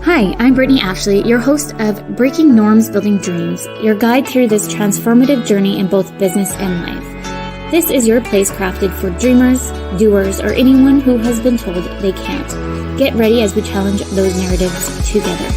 Hi, I'm Brittney Ashley, your host of Breaking Norms, Building Dreams, your guide through this transformative journey in both business and life. This is your place crafted for dreamers, doers, or anyone who has been told they can't. Get ready as we challenge those narratives together.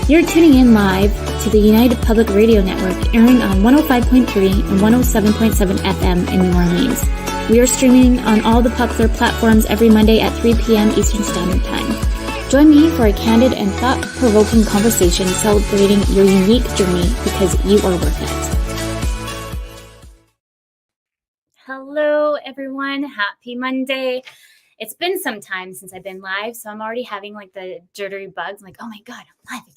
You're tuning in live to the United Public Radio Network, airing on 105.3 and 107.7 FM in New Orleans. We are streaming on all the popular platforms every Monday at 3 p.m. Eastern Standard Time. Join me for a candid and thought-provoking conversation celebrating your unique journey because you are worth it. Hello, everyone. Happy Monday. It's been some time since I've been live, so I'm already having like the jittery bugs. I'm like, oh my God, I'm live again.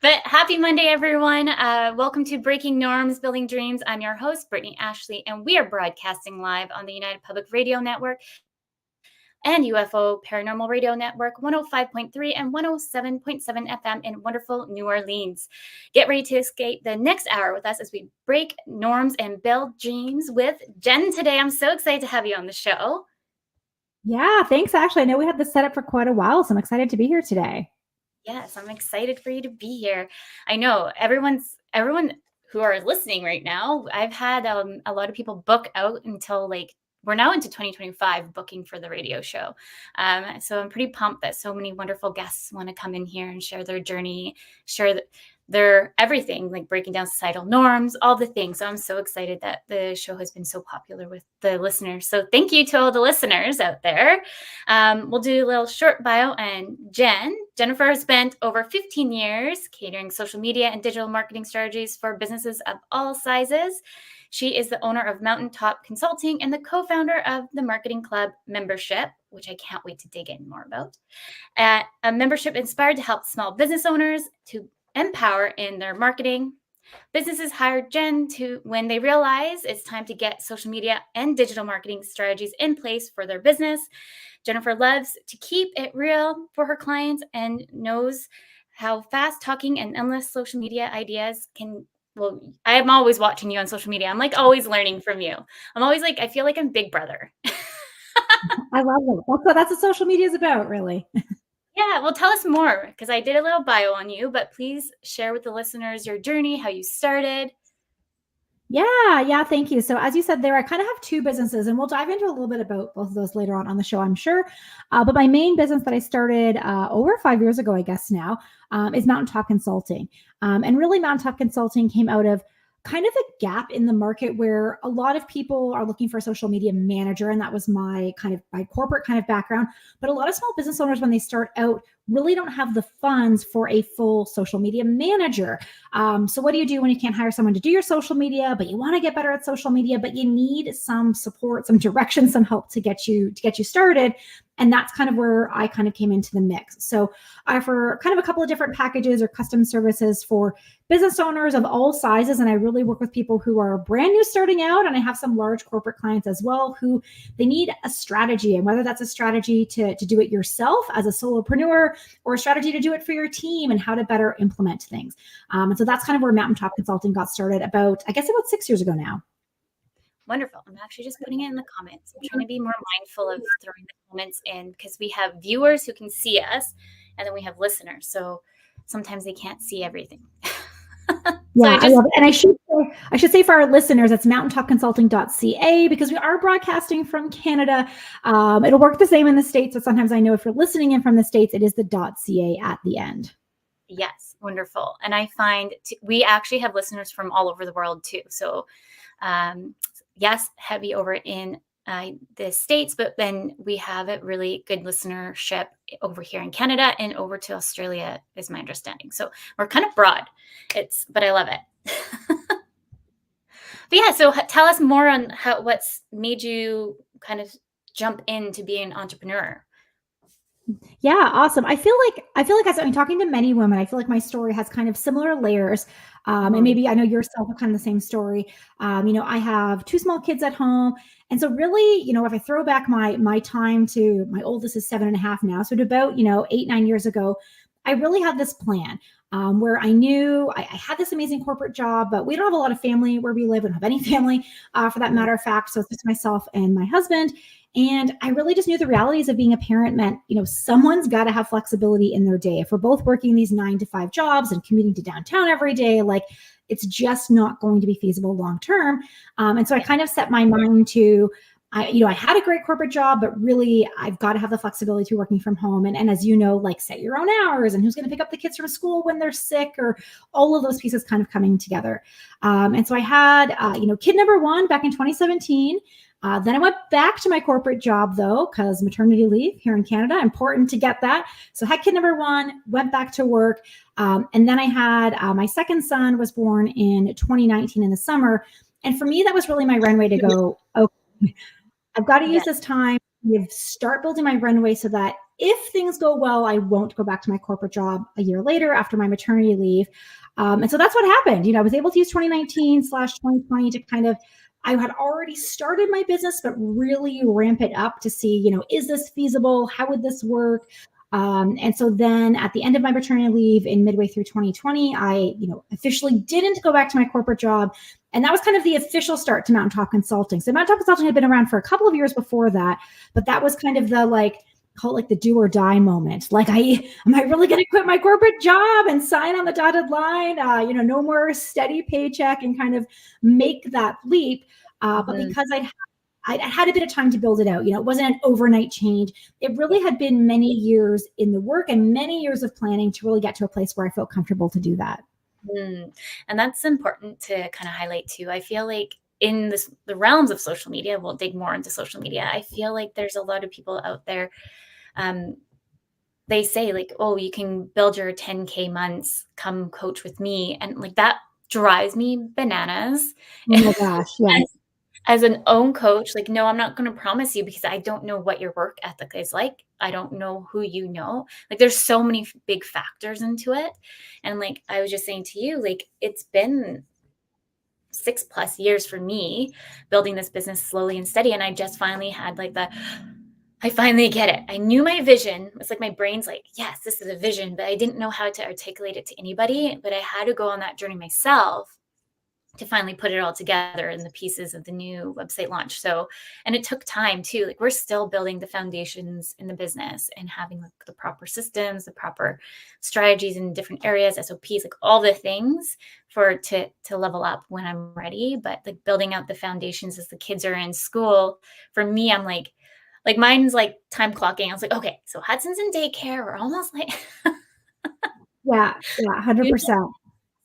But happy Monday, everyone. Welcome to Breaking Norms, Building Dreams. I'm your host, Brittney Ashley, and we are broadcasting live on the United Public Radio Network and UFO Paranormal Radio Network, 105.3 and 107.7 FM in wonderful New Orleans. Get ready to escape the next hour with us as we break norms and build dreams with Jen today. I'm so excited to have you on the show. Yeah, thanks, Ashley. I know we had this set up for quite a while, so I'm excited to be here today. Yes, I'm excited for you to be here. I know everyone who are listening right now, I've had a lot of people book out until we're now into 2025 booking for the radio show. So I'm pretty pumped that so many wonderful guests want to come in here and share their journey, share their everything, like breaking down societal norms, all the things. So I'm so excited that the show has been so popular with the listeners. So thank you to all the listeners out there. We'll do a little short bio. And Jennifer has spent over 15 years catering social media and digital marketing strategies for businesses of all sizes. She is the owner of Mountaintop Consulting and the co-founder of the Marketing Club membership, which I can't wait to dig in more about. A membership inspired to help small business owners to empower in their marketing. Businesses hired Jen when they realize it's time to get social media and digital marketing strategies in place for their business. Jennifer loves to keep it real for her clients and knows how fast talking and endless social media ideas can. Well, I'm always watching you on social media. I'm like always learning from you. I'm always like, I feel like I'm Big Brother. I love it. That's what social media is about, really. Yeah, well, tell us more, because I did a little bio on you, but please share with the listeners your journey, how you started. Yeah, thank you. So as you said there, I kind of have two businesses, and we'll dive into a little bit about both of those later on the show, I'm sure. But my main business that I started over 5 years ago, I guess now, is Mountaintop Consulting. And really, Mountaintop Consulting came out of kind of a gap in the market where a lot of people are looking for a social media manager. And that was my corporate kind of background. But a lot of small business owners, when they start out, really don't have the funds for a full social media manager. So what do you do when you can't hire someone to do your social media, but you want to get better at social media, but you need some support, some direction, some help to get you started? And that's kind of where I kind of came into the mix. So I offer kind of a couple of different packages or custom services for business owners of all sizes. And I really work with people who are brand new starting out. And I have some large corporate clients as well who they need a strategy. And whether that's a strategy to do it yourself as a solopreneur or a strategy to do it for your team and how to better implement things. And so that's kind of where Mountaintop Consulting got started about 6 years ago now. Wonderful. I'm actually just putting it in the comments. I'm trying to be more mindful of throwing the comments in because we have viewers who can see us and then we have listeners. So sometimes they can't see everything. Yeah, I love it. And I should say for our listeners, it's mountaintopconsulting.ca because we are broadcasting from Canada. It'll work the same in the States, but sometimes I know if you're listening in from the States, it is the .ca at the end. Yes, wonderful. And I find we actually have listeners from all over the world too. So yes, heavy over in the States, but then we have a really good listenership over here in Canada and over to Australia is my understanding. So we're kind of broad, but I love it. But yeah, so tell us more on what's made you kind of jump into being an entrepreneur. Yeah, awesome. I feel like as I'm talking to many women, I feel like my story has kind of similar layers. And maybe I know yourself have kind of the same story. I have two small kids at home. And so really, if I throw back my time to my oldest is 7.5 now. So to about, 8-9 years ago, I really had this plan. where I knew I had this amazing corporate job, but we don't have a lot of family where we live. We don't have any family, for that matter of fact. So it's just myself and my husband. And I really just knew the realities of being a parent meant, someone's got to have flexibility in their day. If we're both working these 9 to 5 jobs and commuting to downtown every day, like it's just not going to be feasible long term. And so I kind of set my mind to, I had a great corporate job, but really I've got to have the flexibility to working from home. And as you know, like set your own hours and who's going to pick up the kids from school when they're sick, or all of those pieces kind of coming together. And so I had, kid number one back in 2017. Then I went back to my corporate job though, because maternity leave here in Canada, important to get that. So I had kid number one, went back to work. And then I had my second son was born in 2019 in the summer. And for me, that was really my runway to go, okay, I've got to use this time to start building my runway so that if things go well, I won't go back to my corporate job a year later after my maternity leave. And so that's what happened. I was able to use 2019/2020 to kind of, I had already started my business, but really ramp it up to see, is this feasible? How would this work? And so then at the end of my maternity leave in midway through 2020, I, officially didn't go back to my corporate job. And that was kind of the official start to Mountaintop Consulting. So Mountaintop Consulting had been around for a couple of years before that, but that was kind of the call it the do or die moment. Like, am I really going to quit my corporate job and sign on the dotted line? No more steady paycheck and kind of make that leap. But because I had a bit of time to build it out. It wasn't an overnight change. It really had been many years in the work and many years of planning to really get to a place where I felt comfortable to do that. And that's important to kind of highlight too. I feel like in the realms of social media, we'll dig more into social media. I feel like there's a lot of people out there. They say like, oh, you can build your 10K months, come coach with me. And like that drives me bananas. Oh my gosh. Yeah. As an own coach, like, no, I'm not going to promise you because I don't know what your work ethic is like. I don't know who you know. Like, there's so many big factors into it. And like, I was just saying to you, like, it's been 6+ years for me building this business slowly and steady. And I just finally had I finally get it. I knew my vision. It's like my brain's like, yes, this is a vision, but I didn't know how to articulate it to anybody. But I had to go on that journey myself to finally put it all together in the pieces of the new website launch. So, and it took time too. Like we're still building the foundations in the business and having like the proper systems, the proper strategies in different areas, SOPs, like all the things to level up when I'm ready. But like building out the foundations as the kids are in school, for me, I'm like mine's like time clocking. I was like, okay, so Hudson's in daycare. We're almost like Yeah, 100%.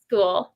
school.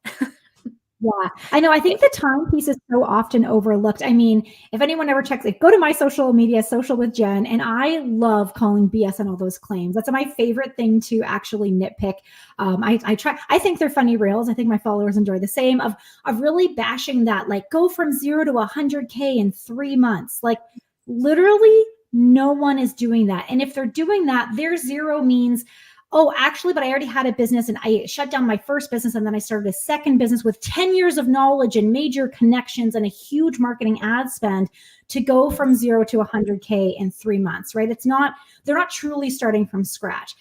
Yeah, I know. I think the time piece is so often overlooked. I mean, if anyone ever checks it, go to my social media, Social with Jen, and I love calling BS on all those claims. That's my favorite thing to actually nitpick. I try. I think they're funny reels. I think my followers enjoy the same of really bashing that, like go from 0 to 100K in 3 months. Like literally, no one is doing that. And if they're doing that, their zero means, oh, actually, but I already had a business and I shut down my first business and then I started a second business with 10 years of knowledge and major connections and a huge marketing ad spend to go from 0 to 100K in 3 months, right? They're not truly starting from scratch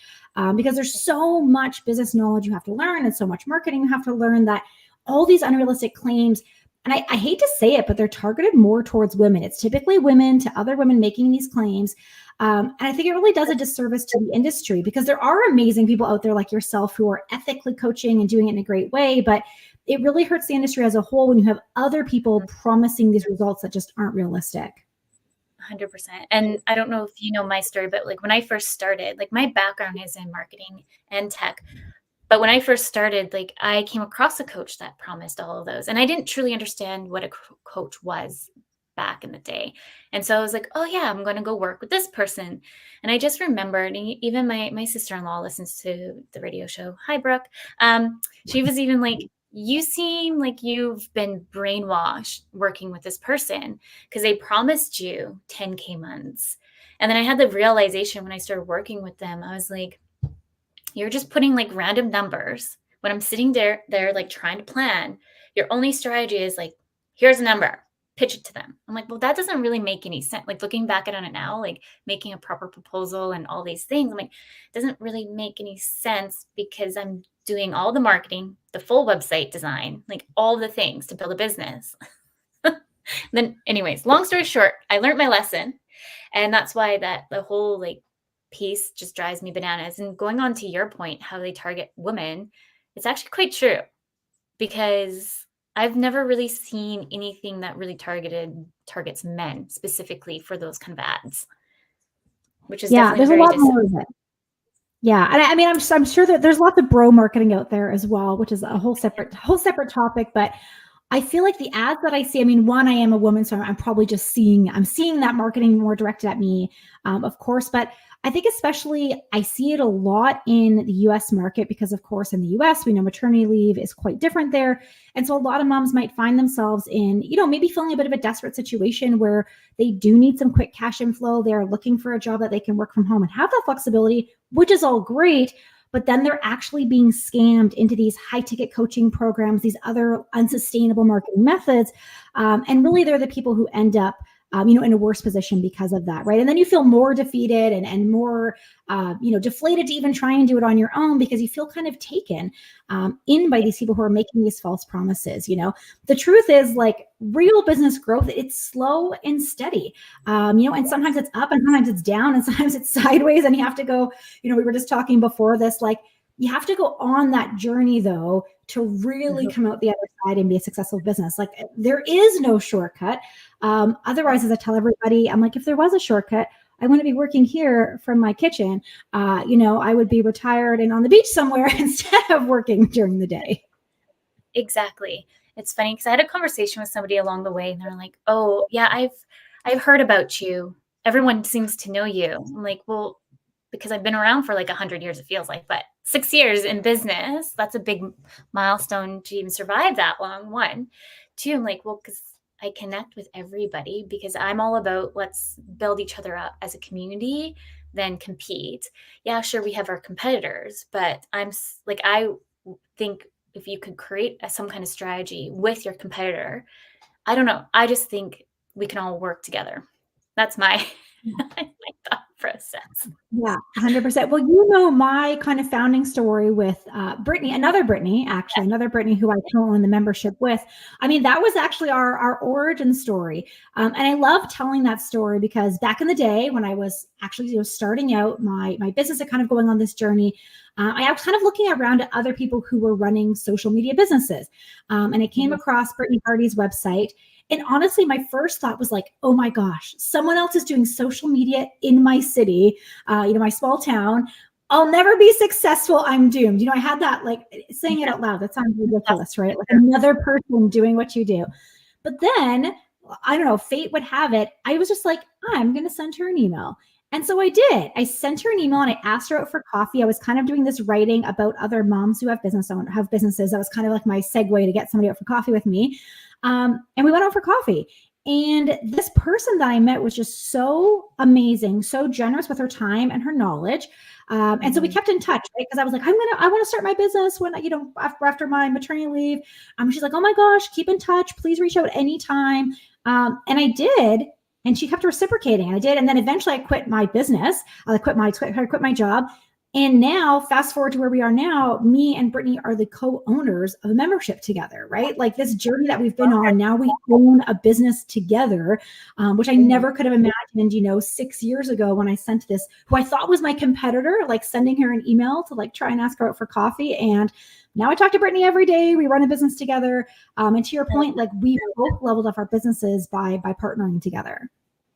because there's so much business knowledge you have to learn and so much marketing you have to learn that all these unrealistic claims, and I hate to say it, but they're targeted more towards women. It's typically women to other women making these claims. And I think it really does a disservice to the industry because there are amazing people out there like yourself who are ethically coaching and doing it in a great way, but it really hurts the industry as a whole when you have other people promising these results that just aren't realistic. 100%. And I don't know if you know my story, but like when I first started, like my background is in marketing and tech. But when I first started, like I came across a coach that promised all of those. And I didn't truly understand what a coach was back in the day. And so I was like, oh yeah, I'm going to go work with this person. And I just remembered, and even my sister-in-law listens to the radio show. Hi, Brooke. She was even like, you seem like you've been brainwashed working with this person because they promised you 10K months. And then I had the realization when I started working with them, I was like, you're just putting like random numbers when I'm sitting there like trying to plan. Your only strategy is like, here's a number, pitch it to them. I'm like, well, that doesn't really make any sense. Like looking back on it now, like making a proper proposal and all these things, I'm like, it doesn't really make any sense because I'm doing all the marketing, the full website design, like all the things to build a business. Then anyways, long story short, I learned my lesson. And that's why that the whole like piece just drives me bananas. And going on to your point, how they target women, it's actually quite true, because I've never really seen anything that really targets men specifically for those kind of ads, which is definitely there's a very lot more of it. Yeah, and I mean, I'm sure that there's lots of bro marketing out there as well, which is a whole separate topic. But I feel like the ads that I see, I mean, one, I am a woman, so I'm probably just seeing that marketing more directed at me, of course. But I think especially I see it a lot in the US market because, of course, in the US, we know maternity leave is quite different there. And so a lot of moms might find themselves in, maybe feeling a bit of a desperate situation where they do need some quick cash inflow. They're looking for a job that they can work from home and have that flexibility, which is all great. But then they're actually being scammed into these high ticket coaching programs, these other unsustainable marketing methods. And really, they're the people who end up, in a worse position because of that, right? And then you feel more defeated and more, deflated to even try and do it on your own because you feel kind of taken in by these people who are making these false promises. The truth is, like, real business growth, it's slow and steady, and sometimes it's up and sometimes it's down and sometimes it's sideways, and you have to go, we were just talking before this, like, you have to go on that journey though to really come out the other side and be a successful business. Like, there is no shortcut. Otherwise, as I tell everybody, I'm like, if there was a shortcut, I wouldn't be working here from my kitchen. I would be retired and on the beach somewhere instead of working during the day. Exactly. It's funny because I had a conversation with somebody along the way and they're like, oh yeah, I've heard about you. Everyone seems to know you. I'm like, well, because I've been around for like 100 years, it feels like, but 6 years in business, that's a big milestone to even survive that long. 1, 2, I'm like, well, because I connect with everybody because I'm all about let's build each other up as a community, then compete. Yeah, sure, we have our competitors, but I think if you could create some kind of strategy with your competitor, I don't know. I just think we can all work together. That's my, my thought process. Yeah, 100%. Well, my kind of founding story with Brittney, another Brittney who I co-own the membership with. I mean, that was actually our origin story. And I love telling that story because back in the day when I was actually starting out my business and kind of going on this journey, I was kind of looking around at other people who were running social media businesses. And I came across Brittney Hardy's website. And honestly, my first thought was like, oh my gosh, someone else is doing social media in my city, my small town. I'll never be successful. I'm doomed. I had that, like, saying it out loud. That sounds ridiculous, right? Like another person doing what you do. But then, I don't know, fate would have it. I was just like, I'm going to send her an email. And so I did. I sent her an email and I asked her out for coffee. I was kind of doing this writing about other moms who have businesses. That was kind of like my segue to get somebody out for coffee with me. And we went out for coffee. And this person that I met was just so amazing, so generous with her time and her knowledge. And so we kept in touch, right? Because I was like, I want to start my business when, after my maternity leave. She's like, oh my gosh, keep in touch. Please reach out anytime. And I did. And she kept reciprocating. And I did. And then eventually I quit my business. I quit my job. And now, fast forward to where we are now, me and Brittney are the co-owners of a membership together, right? Like this journey that we've been on, now we own a business together, which I never could have imagined, 6 years ago when I sent this, who I thought was my competitor, like sending her an email to like try and ask her out for coffee. And now I talk to Brittney every day. We run a business together. And to your point, like we both leveled up our businesses by partnering together.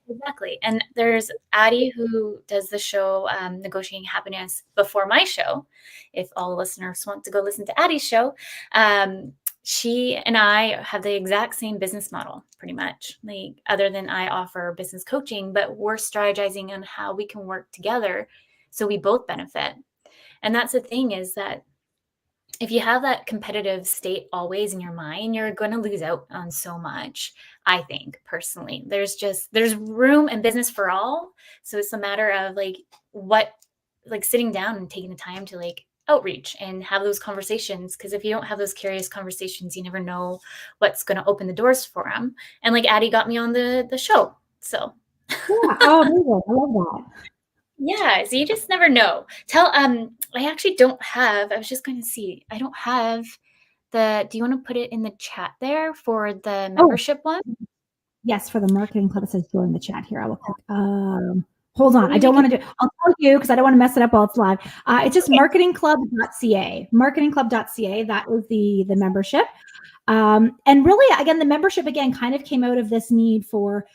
Exactly. And there's Addie who does the show, Negotiating Happiness, before my show. If all listeners want to go listen to Addie's show, she and I have the exact same business model, pretty much. Like, other than I offer business coaching, but we're strategizing on how we can work together so we both benefit. And that's the thing, is that if you have that competitive state always in your mind, you're going to lose out on so much. I think personally, there's room in business for all. So it's a matter of sitting down and taking the time to like outreach and have those conversations. Because if you don't have those curious conversations, you never know what's going to open the doors for them. And like Addie got me on the show. So yeah. Oh, I love that. Yeah, so you just never know. I actually don't have, I was just going to see, I don't have do you want to put it in the chat there for the Oh, membership one? yes, for the marketing club, it says join the chat here. I will click. Hold on. I Maybe we don't can, want to do. I'll tell you because I don't want to mess it up while it's live. It's just okay. marketingclub.ca. Marketingclub.ca. That is the membership. And really, again, the membership again kind of came out of this need for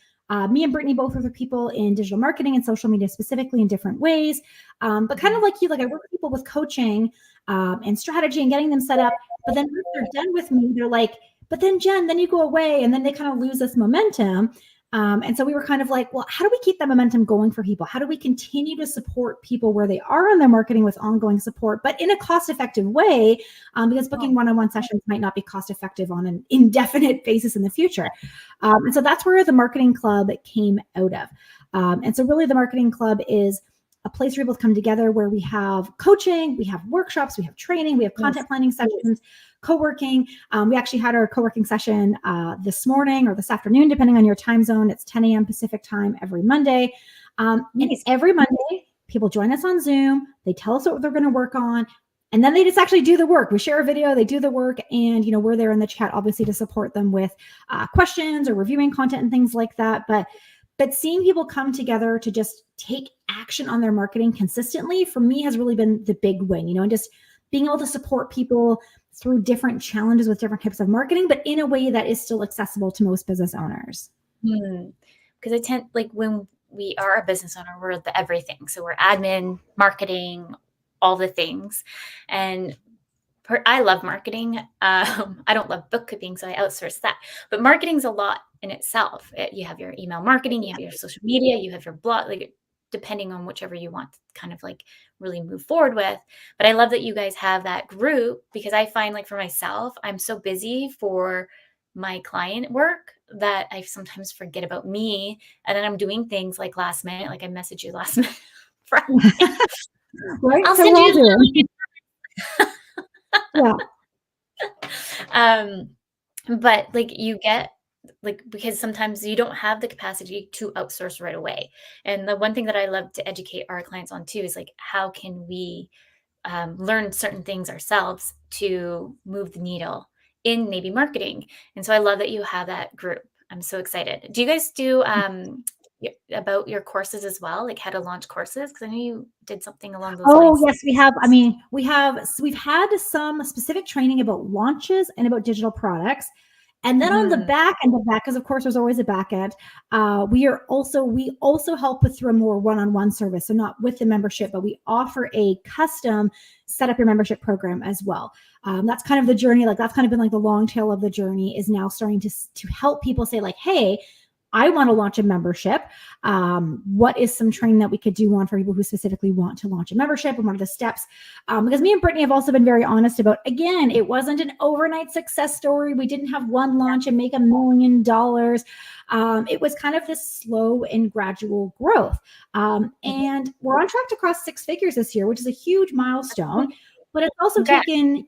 me and Brittney both are people in digital marketing and social media specifically in different ways. But kind of like you, like I work with people with coaching and strategy and getting them set up. But then once they're done with me, they're like, but then Jen, then you go away and then they kind of lose this momentum. And so we were kind of like, well, how do we keep that momentum going for people? How do we continue to support people where they are in their marketing with ongoing support, but in a cost-effective way? Because booking one-on-one sessions might not be cost-effective on an indefinite basis in the future. And so that's where the marketing club came out of. And so really the marketing club is a place where people come together where we have coaching, we have workshops, we have training, we have content planning sessions, co-working. We actually had our co-working session this morning or this afternoon, depending on your time zone. It's 10 a.m. Pacific time every Monday. And every Monday, people join us on Zoom. They tell us what they're going to work on. And then they just actually do the work. We share a video, they do the work, and we're there in the chat, obviously, to support them with questions or reviewing content and things like that. But seeing people come together to just take action on their marketing consistently, for me, has really been the big win, and just being able to support people through different challenges with different types of marketing, but in a way that is still accessible to most business owners. Because I tend, like, when we are a business owner, we're the everything. So we're admin, marketing, all the things. And I love marketing. I don't love bookkeeping, so I outsource that. But marketing's a lot in itself. You have your email marketing, you have your social media, you have your blog, like depending on whichever you want to kind of like really move forward with. But I love that you guys have that group, because I find, like, for myself, I'm so busy for my client work that I sometimes forget about me. And then I'm doing things like last minute, like I messaged you last minute. Right? I'll So send we'll you. Yeah. But like you get, like, because sometimes you don't have the capacity to outsource right away. And the one thing that I love to educate our clients on too is, like, how can we learn certain things ourselves to move the needle in maybe marketing. And so I love that you have that group. I'm so excited. Do you guys do about your courses as well, like how to launch courses? Because I know you did something along those lines. Yes, we have. I mean, we've had some specific training about launches and about digital products. And then on the back end of that, because of course there's always a back end, we also help with through a more one-on-one service. So not with the membership, but we offer a custom set up your membership program as well. That's kind of the journey. Like that's kind of been like the long tail of the journey, is now starting to help people say like, hey, I want to launch a membership. What is some training that we could do on for people who specifically want to launch a membership, and what are the steps? Because me and Brittney have also been very honest about, again, it wasn't an overnight success story. We didn't have one launch and make $1 million. It was kind of this slow and gradual growth. And we're on track to cross 6 figures this year, which is a huge milestone. But it's also taken,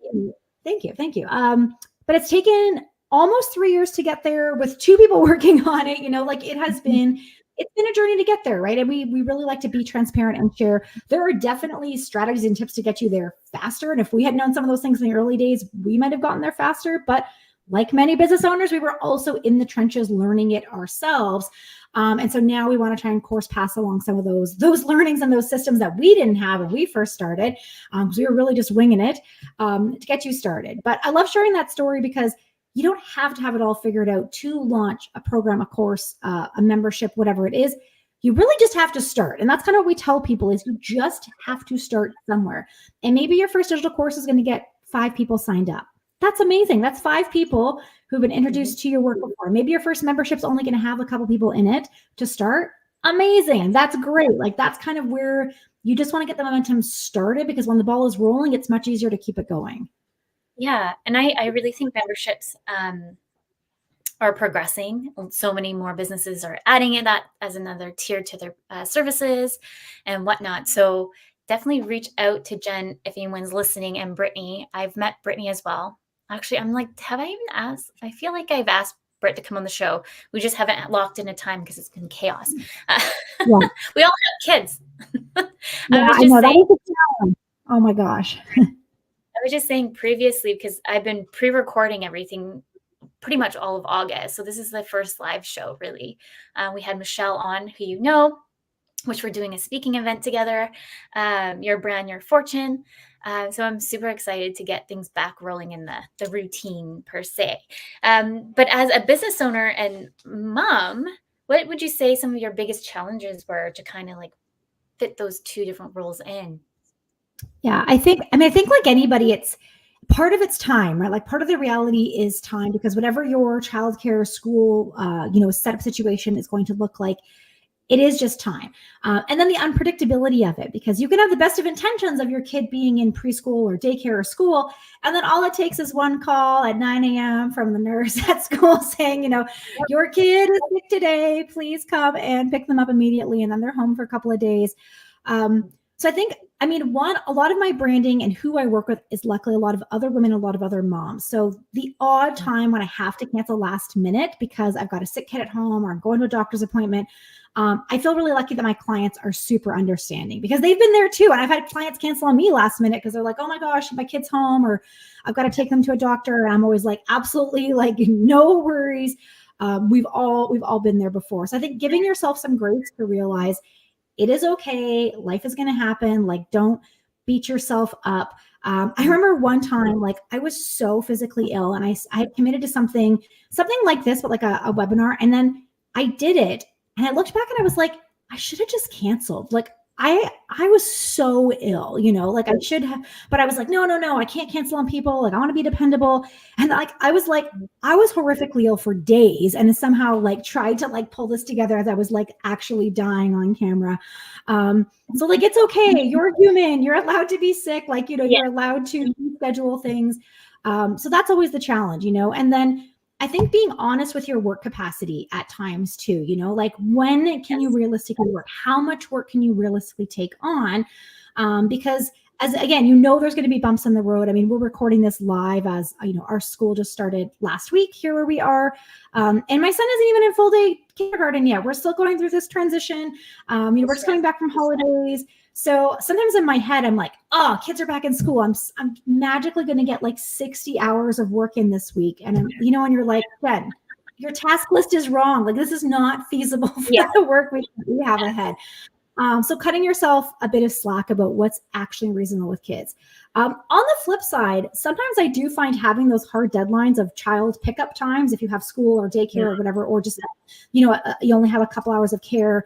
thank you. But it's taken almost 3 years to get there with 2 people working on it. Like it's been a journey to get there, right? And we really like to be transparent and share. There are definitely strategies and tips to get you there faster. And if we had known some of those things in the early days, we might have gotten there faster. But like many business owners, we were also in the trenches learning it ourselves. And so now we want to try and course pass along some of those learnings and those systems that we didn't have when we first started, because we were really just winging it to get you started. But I love sharing that story because you don't have to have it all figured out to launch a program, a course, a membership, whatever it is. You really just have to start. And that's kind of what we tell people, is you just have to start somewhere. And maybe your first digital course is going to get 5 people signed up. That's amazing. That's 5 people who've been introduced to your work before. Maybe your first membership's only going to have a couple people in it to start. Amazing. That's great. Like that's kind of where you just want to get the momentum started, because when the ball is rolling, it's much easier to keep it going. Yeah. And I really think memberships are progressing. So many more businesses are adding it that as another tier to their services and whatnot. So definitely reach out to Jen if anyone's listening, and Brittney. I've met Brittney as well. Actually, I'm like, have I even asked? I feel like I've asked Britt to come on the show. We just haven't locked in a time because it's been chaos. We all have kids. Yeah, I was I just know that saying, is a challenge. Oh my gosh. previously, because I've been pre-recording everything pretty much all of August. So this is the first live show, really. We had Michelle on, who you know, which we're doing a speaking event together, Your Brand, Your Fortune. So I'm super excited to get things back rolling in the routine per se. But as a business owner and mom, what would you say some of your biggest challenges were to kind of like fit those two different roles in? Yeah, I think like anybody, it's part of it's time, right? Like part of the reality is time, because whatever your childcare, school, setup situation is going to look like, it is just time. And then the unpredictability of it, because you can have the best of intentions of your kid being in preschool or daycare or school. And then all it takes is one call at 9 a.m. from the nurse at school saying, your kid is sick today, please come and pick them up immediately. And then they're home for a couple of days. So I think, a lot of my branding and who I work with is luckily a lot of other women, a lot of other moms. So the odd time when I have to cancel last minute because I've got a sick kid at home or I'm going to a doctor's appointment, I feel really lucky that my clients are super understanding, because they've been there too. And I've had clients cancel on me last minute because they're like, oh my gosh, my kid's home, or I've got to take them to a doctor. And I'm always like, absolutely, like, no worries. We've all been there before. So I think giving yourself some grace to realize it is okay. Life is going to happen. Like, don't beat yourself up. I remember one time, like, I was so physically ill, and I had committed to something like this, but like a webinar. And then I did it, and I looked back and I was like, I should have just canceled. Like, I was so ill, like I should have, but I was like, no, I can't cancel on people. Like, I want to be dependable. And like, I was horrifically ill for days, and somehow like tried to like pull this together as I was like actually dying on camera. So like, it's okay. You're human. You're allowed to be sick. Like, you're allowed to schedule things. So that's always the challenge, and then I think being honest with your work capacity at times too, like, when can you realistically work? How much work can you realistically take on? Because as again, there's going to be bumps in the road. I mean, we're recording this live as our school just started last week here where we are. And my son isn't even in full day kindergarten yet. We're still going through this transition. We're just coming back from holidays. So sometimes in my head, I'm like, oh, kids are back in school. I'm magically going to get like 60 hours of work in this week. And, and you're like, Jen, your task list is wrong. Like, this is not feasible for the work week that we have ahead. So cutting yourself a bit of slack about what's actually reasonable with kids. On the flip side, sometimes I do find having those hard deadlines of child pickup times, if you have school or daycare or whatever, or just, you only have a couple hours of care,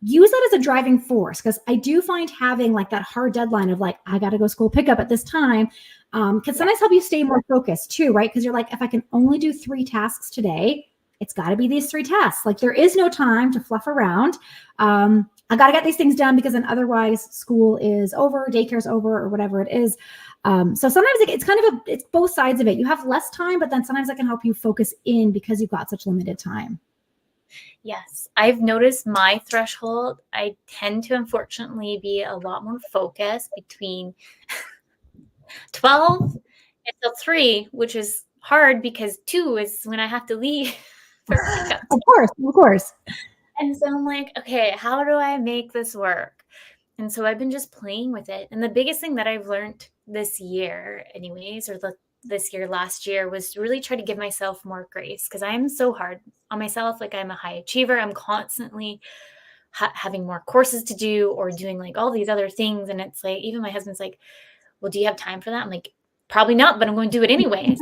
use that as a driving force. Because I do find having like that hard deadline of like, I got to go school pickup at this time, can sometimes help you stay more focused too, right? Because you're like, if I can only do 3 tasks today, it's got to be these 3 tasks. Like, there is no time to fluff around. I got to get these things done, because then otherwise school is over, daycare's over, or whatever it is. So sometimes it's kind of it's both sides of it. You have less time, but then sometimes that can help you focus in because you've got such limited time. Yes, I've noticed my threshold. I tend to unfortunately be a lot more focused between 12 until 3, which is hard because 2 is when I have to leave for pickup. Of course. And so I'm like, okay, how do I make this work? And so I've been just playing with it. And the biggest thing that I've learned this year, anyways, or last year, was to really try to give myself more grace, because I'm so hard on myself. Like, I'm a high achiever. I'm constantly having more courses to do or doing like all these other things. And it's like, even my husband's like, well, do you have time for that? I'm like, probably not, but I'm going to do it anyways.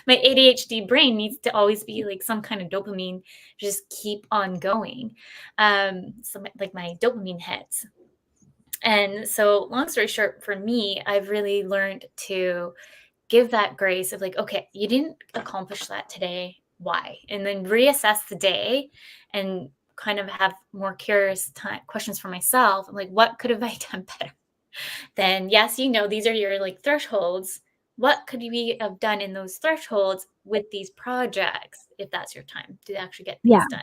My ADHD brain needs to always be like some kind of dopamine, just keep on going. So like my dopamine hits. And so long story short, for me, I've really learned to give that grace of like, okay, you didn't accomplish that today. Why? And then reassess the day and kind of have more curious questions for myself. I'm like, what could have I done better? Then yes, these are your like thresholds. What could we have done in those thresholds with these projects, if that's your time to actually get things done?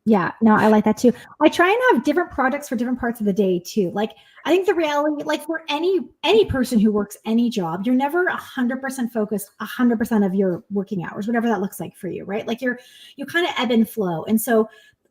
Yeah, no, I like that too. I try and have different projects for different parts of the day too. Like, I think the reality, like for any person who works any job, you're never 100% focused 100% of your working hours, whatever that looks like for you, right? Like, you kind of ebb and flow. And so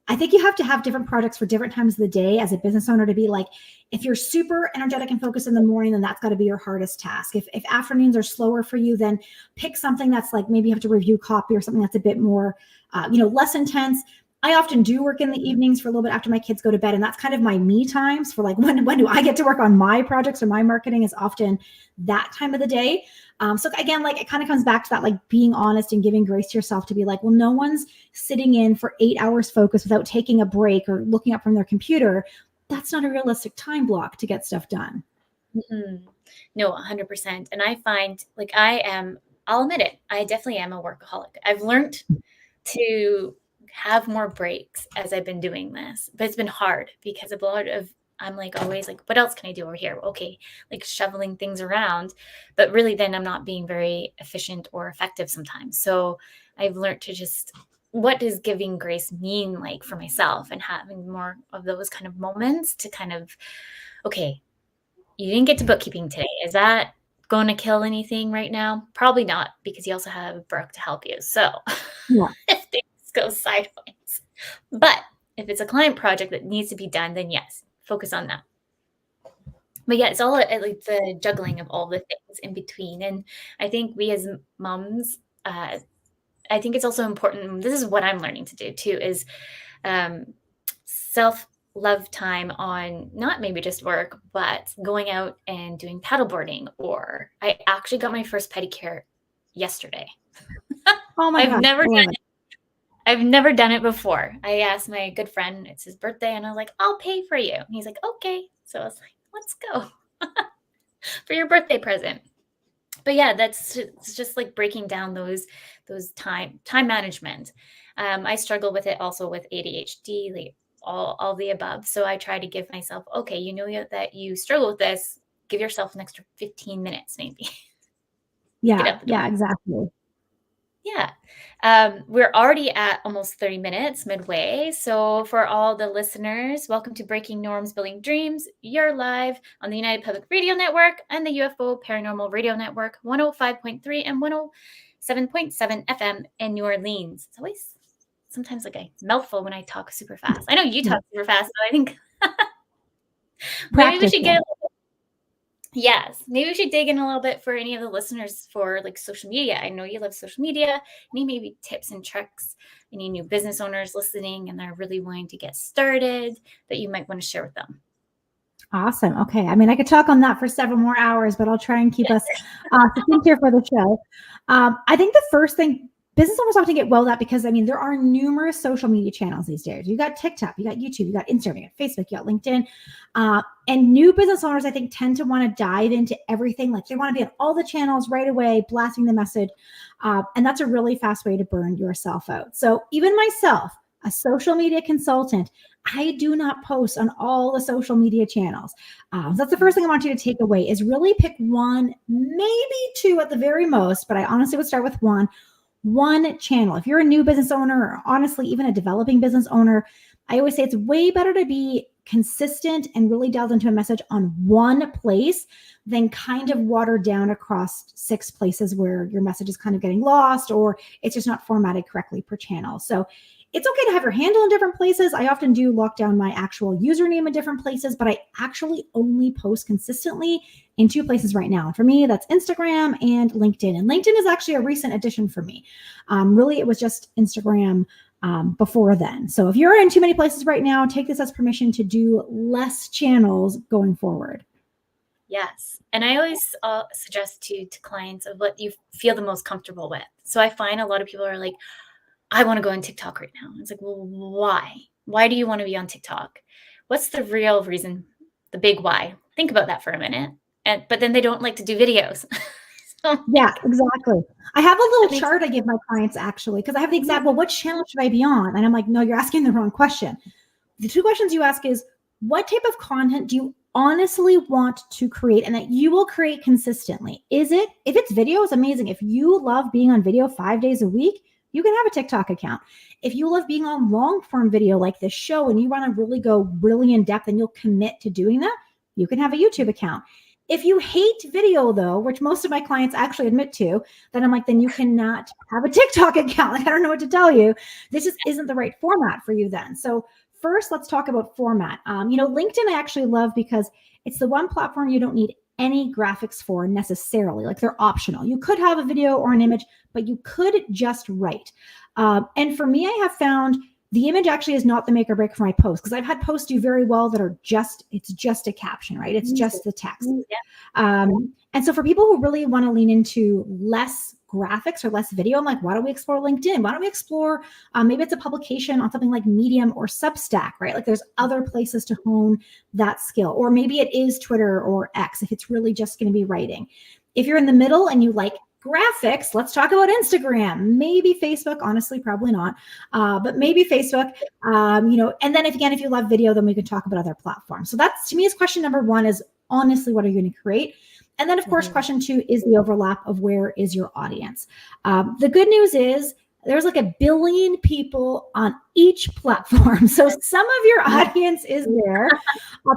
I think you have to have different projects for different times of the day as a business owner to be like, if you're super energetic and focused in the morning, then that's got to be your hardest task. If afternoons are slower for you, then pick something that's like, maybe you have to review copy or something that's a bit more, less intense. I often do work in the evenings for a little bit after my kids go to bed. And that's kind of my me times for like, when do I get to work on my projects or my marketing is often that time of the day. So again, like it kind of comes back to that, like being honest and giving grace to yourself to be like, well, no one's sitting in for 8 hours focus without taking a break or looking up from their computer. That's not a realistic time block to get stuff done. Mm-hmm. No, 100%. And I find like I'll admit it, I definitely am a workaholic. I've learned to have more breaks as I've been doing this, but it's been hard because a lot of I'm like always like, what else can I do over here? Okay, like shoveling things around, but really then I'm not being very efficient or effective sometimes. So I've learned to just what does giving grace mean like for myself and having more of those kind of moments to kind of, okay, you didn't get to bookkeeping today. Is that going to kill anything right now? Probably not, because you also have Brooke to help you. So Yeah. if things go sideways, but if it's a client project that needs to be done, then yes, focus on that. But yeah, it's all like the juggling of all the things in between. And I think we as moms, I think it's also important. This is what I'm learning to do too, is self love time on not maybe just work, but going out and doing paddleboarding. Or I actually got my first pedicure yesterday. Oh my I've gosh. never I done love it. I've never done it before. I asked my good friend, it's his birthday, and I was like, I'll pay for you. And he's like, okay. So I was like, let's go for your birthday present. But yeah, it's just like breaking down those time management. I struggle with it also with ADHD, like all the above. So I try to give myself, okay, you know that you struggle with this, give yourself an extra 15 minutes maybe. Get Yeah. out the door. Yeah, exactly. Yeah. We're already at almost 30 minutes midway. So, for all the listeners, welcome to Breaking Norms, Building Dreams. You're live on the United Public Radio Network and the UFO Paranormal Radio Network, 105.3 and 107.7 FM in New Orleans. It's always sometimes like a mouthful when I talk super fast. I know you Yeah. talk super fast, so I think maybe we Practice should that. get Yes, maybe we should dig in a little bit for any of the listeners for like social media. I know you love social media. Any maybe tips and tricks, any new business owners listening and they're really wanting to get started that you might want to share with them. Awesome. Okay. I mean, I could talk on that for several more hours, but I'll try and keep Yeah. us succinct here for the show. I think the first thing business owners often get well at, because I mean, there are numerous social media channels these days. You got TikTok, you got YouTube, you got Instagram, you got Facebook, you got LinkedIn. And new business owners, I think, tend to want to dive into everything. Like they want to be on all the channels right away, blasting the message. And that's a really fast way to burn yourself out. So even myself, a social media consultant, I do not post on all the social media channels. So that's the first thing I want you to take away is really pick one, maybe two at the very most, but I honestly would start with one channel. If you're a new business owner, or honestly, even a developing business owner, I always say it's way better to be consistent and really delve into a message on one place than kind of watered down across 6 places where your message is kind of getting lost or it's just not formatted correctly per channel. So it's okay to have your handle in different places. I often do lock down my actual username in different places, but I actually only post consistently in 2 places right now. For me, that's Instagram and LinkedIn. And LinkedIn is actually a recent addition for me. Really, it was just Instagram before then. So if you're in too many places right now, take this as permission to do less channels going forward. Yes. And I always suggest to clients of what you feel the most comfortable with. So I find a lot of people are like, I want to go on TikTok right now. It's like, well, why? Why do you want to be on TikTok? What's the real reason? The big why. Think about that for a minute. But then they don't like to do videos. So Yeah, exactly. I have a little makes, chart I give my clients actually, because I have the example, what channel should I be on? And I'm like, no, you're asking the wrong question. The 2 questions you ask is, what type of content do you honestly want to create and that you will create consistently? If it's video, it's amazing. If you love being on video 5 days a week, you can have a TikTok account. If you love being on long form video like this show and you want to really go really in depth and you'll commit to doing that, you can have a YouTube account. If you hate video though, which most of my clients actually admit to, then I'm like, then you cannot have a TikTok account. Like, I don't know what to tell you. This just isn't the right format for you then. So first, let's talk about format. LinkedIn I actually love because it's the one platform you don't need any graphics for necessarily. Like, they're optional. You could have a video or an image, but you could just write. And for me, I have found the image actually is not the make or break for my post, because I've had posts do very well that are it's just a caption, right? It's just the text. And so for people who really want to lean into less graphics or less video, I'm like, why don't we explore LinkedIn? Why don't we explore, maybe it's a publication on something like Medium or Substack, right? Like, there's other places to hone that skill. Or maybe it is Twitter or X if it's really just going to be writing. If you're in the middle and you like graphics, let's talk about Instagram, maybe Facebook, honestly, probably not, but maybe Facebook, and then if you love video, then we can talk about other platforms. So that's, to me, is question number one, is honestly, what are you going to create? And then, of course, question two is the overlap of where is your audience. The good news is there's like 1 billion people on each platform. So some of your audience is there.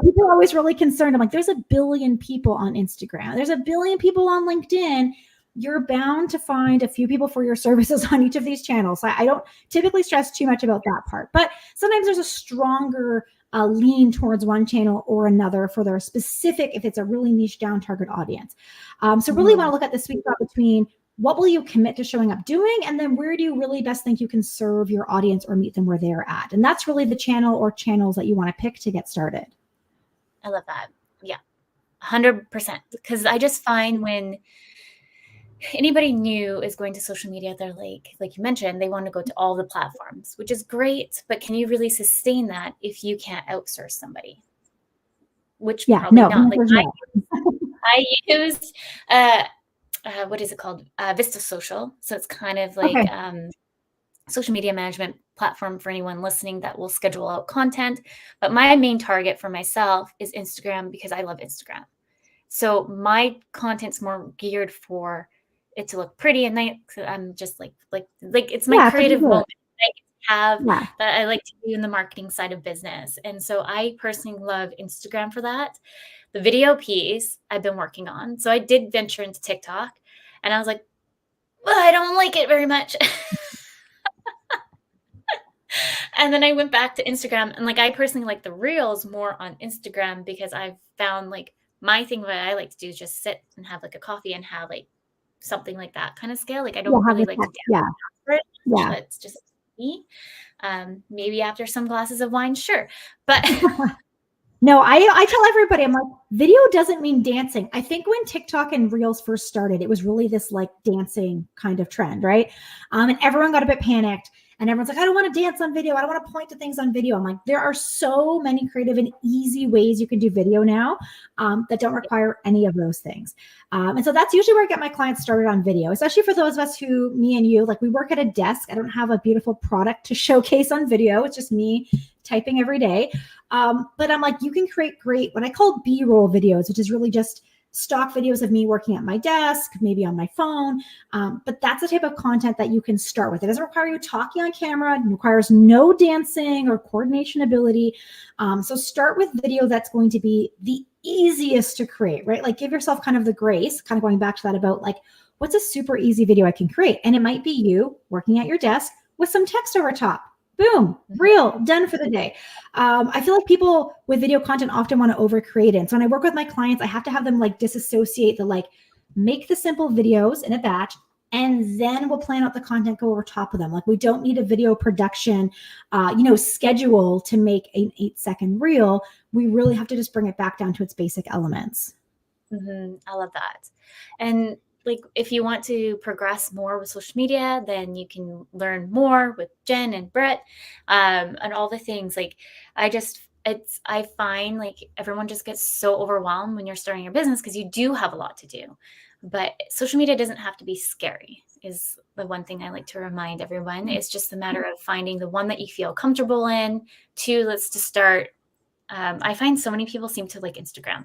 People are always really concerned. I'm like, there's 1 billion people on Instagram. There's 1 billion people on LinkedIn. You're bound to find a few people for your services on each of these channels. I don't typically stress too much about that part, but sometimes there's a stronger lean towards one channel or another for their specific, if it's a really niche down target audience. So really want to look at the sweet spot between what will you commit to showing up doing, and then where do you really best think you can serve your audience or meet them where they're at. And that's really the channel or channels that you want to pick to get started. I love that. Yeah, 100%. Because I just find when anybody new is going to social media, they're like you mentioned, they want to go to all the platforms, which is great, but can you really sustain that if you can't outsource somebody? Which probably not. Like, I use what is it called? Vista Social. So it's kind of like social media management platform for anyone listening that will schedule out content. But my main target for myself is Instagram, because I love Instagram. So my content's more geared for it to look pretty and nice. I'm just like it's my creative moment that I like to do in the marketing side of business. And so I personally love Instagram for that. The video piece I've been working on. So I did venture into TikTok, and I was like, well, I don't like it very much. And then I went back to Instagram, and like, I personally like the reels more on Instagram, because I've found like my thing, what I like to do is just sit and have like a coffee and have like something like that kind of scale. Like, I don't really like to dance for it. Yeah. It's just me. Maybe after some glasses of wine, sure. But no, I tell everybody, I'm like, video doesn't mean dancing. I think when TikTok and Reels first started, it was really this like dancing kind of trend, right? And everyone got a bit panicked. And everyone's like, I don't want to dance on video. I don't want to point to things on video. I'm like, there are so many creative and easy ways you can do video now that don't require any of those things. And so that's usually where I get my clients started on video, especially for those of us who, me and you, like, we work at a desk. I don't have a beautiful product to showcase on video. It's just me typing every day. But I'm like, you can create great, what I call B-roll videos, which is really just stock videos of me working at my desk, maybe on my phone. But that's the type of content that you can start with. It doesn't require you talking on camera. It requires no dancing or coordination ability. So start with video that's going to be the easiest to create, right? Like, give yourself kind of the grace, kind of going back to that about like, what's a super easy video I can create? And it might be you working at your desk with some text over top. Boom, reel, done for the day. I feel like people with video content often want to overcreate it. And so when I work with my clients, I have to have them like disassociate the like, make the simple videos in a batch, and then we'll plan out the content, go over top of them. Like, we don't need a video production, schedule to make an 8-second reel. We really have to just bring it back down to its basic elements. I love that. And like, if you want to progress more with social media, then you can learn more with Jen and Britt, and all the things. Like, I find like everyone just gets so overwhelmed when you're starting your business, because you do have a lot to do. But social media doesn't have to be scary, is the one thing I like to remind everyone. It's just a matter of finding the one that you feel comfortable in. Two, let's just start. I find so many people seem to like Instagram.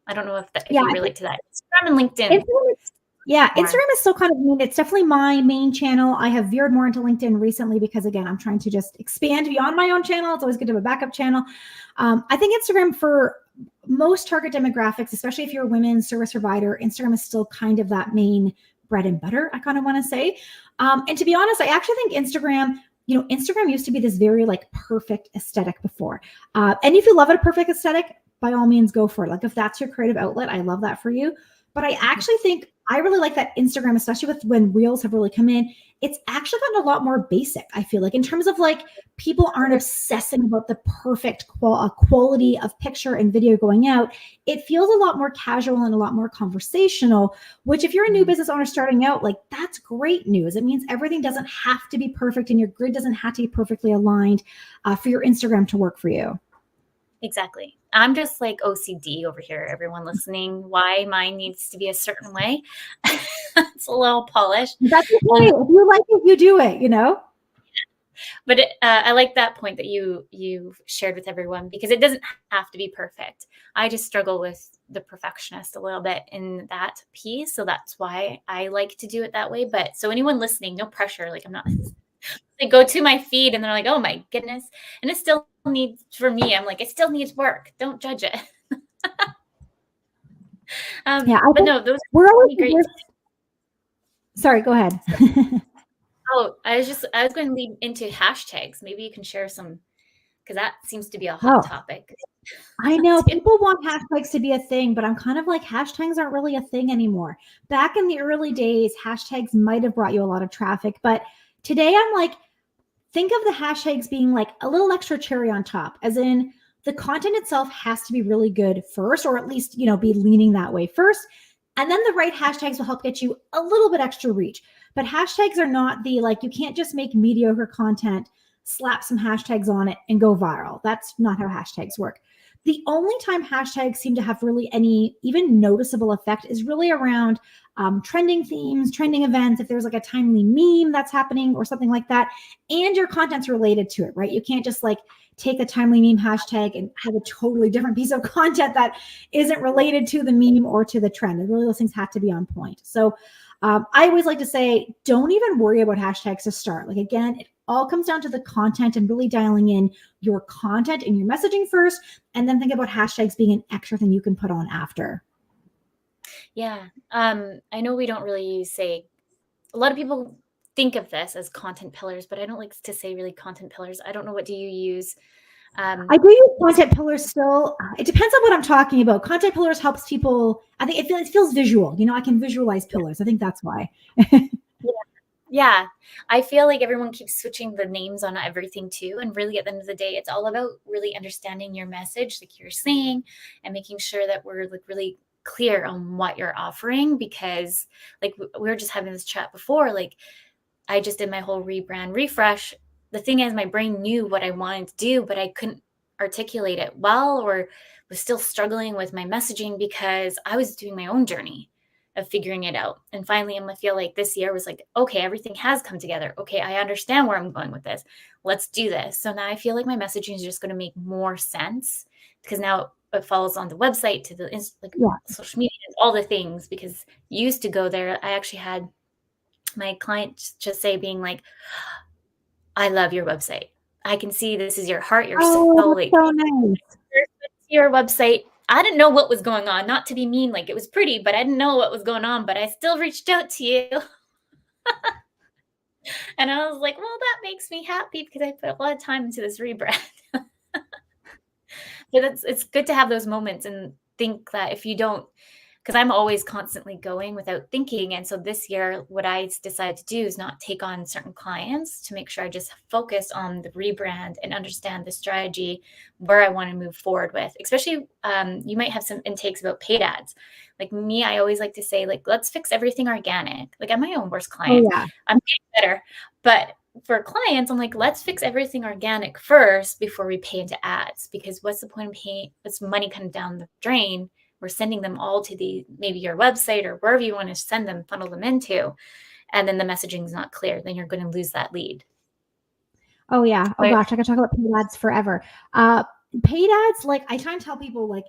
I don't know if you relate to that. Instagram and LinkedIn. Instagram is still kind of, it's definitely my main channel. I have veered more into LinkedIn recently because, again, I'm trying to just expand beyond my own channel. It's always good to have a backup channel. I think Instagram, for most target demographics, especially if you're a women's service provider, Instagram is still kind of that main bread and butter, I kind of want to say. And to be honest, I actually think Instagram, Instagram used to be this very like perfect aesthetic before. And if you love a perfect aesthetic, by all means, go for it. Like if that's your creative outlet, I love that for you. But I actually think I really like that Instagram, especially with when reels have really come in. It's actually gotten a lot more basic, I feel like, in terms of like people aren't obsessing about the perfect quality of picture and video going out. It feels a lot more casual and a lot more conversational, which if you're a new business owner starting out, like that's great news. It means everything doesn't have to be perfect and your grid doesn't have to be perfectly aligned for your Instagram to work for you. Exactly. I'm just like OCD over here, everyone listening, why mine needs to be a certain way. It's a little polished. That's okay. If you like it, you do it, But I like that point that you shared with everyone, because it doesn't have to be perfect. I just struggle with the perfectionist a little bit in that piece. So that's why I like to do it that way. But so anyone listening, no pressure. Like I'm not, they go to my feed and they're like, oh my goodness. And it still needs, for me, I'm like, it still needs work. Don't judge it. Yeah, but no, those we're are always really great. Sorry, go ahead. Oh, I was going to lead into hashtags. Maybe you can share some, because that seems to be a hot topic. I know people want hashtags to be a thing, but I'm kind of like, hashtags aren't really a thing anymore. Back in the early days, hashtags might have brought you a lot of traffic, but today I'm like, think of the hashtags being like a little extra cherry on top, as in the content itself has to be really good first, or at least, be leaning that way first. And then the right hashtags will help get you a little bit extra reach. But hashtags are not the, like, you can't just make mediocre content, slap some hashtags on it and go viral. That's not how hashtags work. The only time hashtags seem to have really any even noticeable effect is really around trending themes, trending events. If there's like a timely meme that's happening or something like that, and your content's related to it, right? You can't just like take a timely meme hashtag and have a totally different piece of content that isn't related to the meme or to the trend. And really, those things have to be on point. So I always like to say, don't even worry about hashtags to start. Like, again, it all comes down to the content and really dialing in your content and your messaging first, and then think about hashtags being an extra thing you can put on after. Yeah. I know we don't really say, a lot of people think of this as content pillars, but I don't like to say really content pillars. I don't know. What do you use? I do use content pillars still. It depends on what I'm talking about. Content pillars helps people. I think it feels visual. I can visualize pillars. I think that's why. Yeah. I feel like everyone keeps switching the names on everything too. And really at the end of the day, it's all about really understanding your message, like you're saying, and making sure that we're like really clear on what you're offering. Because like we were just having this chat before, like I just did my whole rebrand refresh. The thing is, my brain knew what I wanted to do, but I couldn't articulate it well, or was still struggling with my messaging because I was doing my own journey of figuring it out. And finally, I'm gonna feel like this year was like, okay, everything has come together. Okay, I understand where I'm going with this. Let's do this. So now I feel like my messaging is just going to make more sense, because now it follows on the website to the social media, all the things. Because you used to go there, I actually had my client just say, being like, I love your website. I can see this is your heart, your soul. Like, so nice. Your website. I didn't know what was going on. Not to be mean, like it was pretty, but I didn't know what was going on. But I still reached out to you. And I was like, well, that makes me happy, because I put a lot of time into this rebrand. But it's good to have those moments and think that if you don't, because I'm always constantly going without thinking. And so this year, what I decided to do is not take on certain clients, to make sure I just focus on the rebrand and understand the strategy where I want to move forward with. Especially, you might have some intakes about paid ads. Like me, I always like to say, like, let's fix everything organic. Like, I'm my own worst client. Yeah. I'm getting better. But for clients, I'm like, let's fix everything organic first before we pay into ads. Because what's the point of paying? It's money coming down the drain. We're sending them all to maybe your website or wherever you want to send them, funnel them into, and then the messaging is not clear. Then you're going to lose that lead. Oh yeah. Oh gosh, I could talk about paid ads forever. Paid ads, like I try and tell people, like